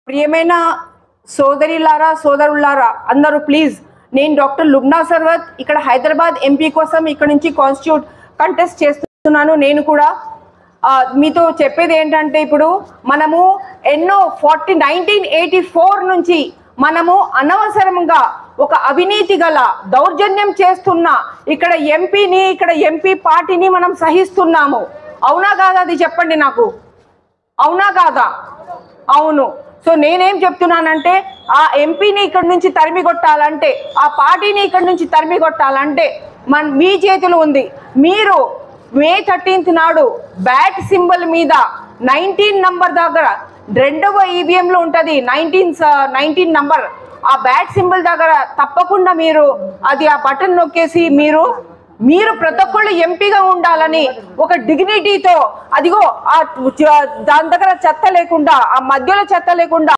ప్రియమైన సోదరిలారా సోదరులారా అందరూ ప్లీజ్, నేను డాక్టర్ లుబ్నా సర్వత్ ఇక్కడ హైదరాబాద్ ఎంపీ కోసం ఇక్కడ నుంచి కాన్స్టిట్యూట్ కంటెస్ట్ చేస్తున్నాను. నేను కూడా మీతో చెప్పేది ఏంటంటే, ఇప్పుడు మనము ఎన్నో 1984 నుంచి మనము అనవసరంగా ఒక అవినీతి గల దౌర్జన్యం చేస్తున్న ఇక్కడ ఎంపీని, ఇక్కడ ఎంపీ పార్టీని మనం సహిస్తున్నాము. అవునా కాదా? అది చెప్పండి నాకు, అవునా కాదా? అవును. సో నేనేం చెప్తున్నానంటే, ఆ ఎంపీని ఇక్కడ నుంచి తరిమి కొట్టాలంటే, ఆ పార్టీని ఇక్కడ నుంచి తరిమి కొట్టాలంటే మీ చేతులు ఉంది. మీరు May 13th నాడు బ్యాట్ సింబల్ మీద 19 నంబర్ దగ్గర రెండవ ఈవీఎంలో ఉంటుంది 19 నంబర్, ఆ బ్యాట్ సింబల్ దగ్గర తప్పకుండా మీరు అది ఆ బటన్ నొక్కేసి మీరు ప్రతి ఒక్కళ్ళు ఎంపీగా ఉండాలని ఒక డిగ్నిటీతో, అదిగో దాని దగ్గర చెత్త లేకుండా, ఆ మధ్యలో చెత్త లేకుండా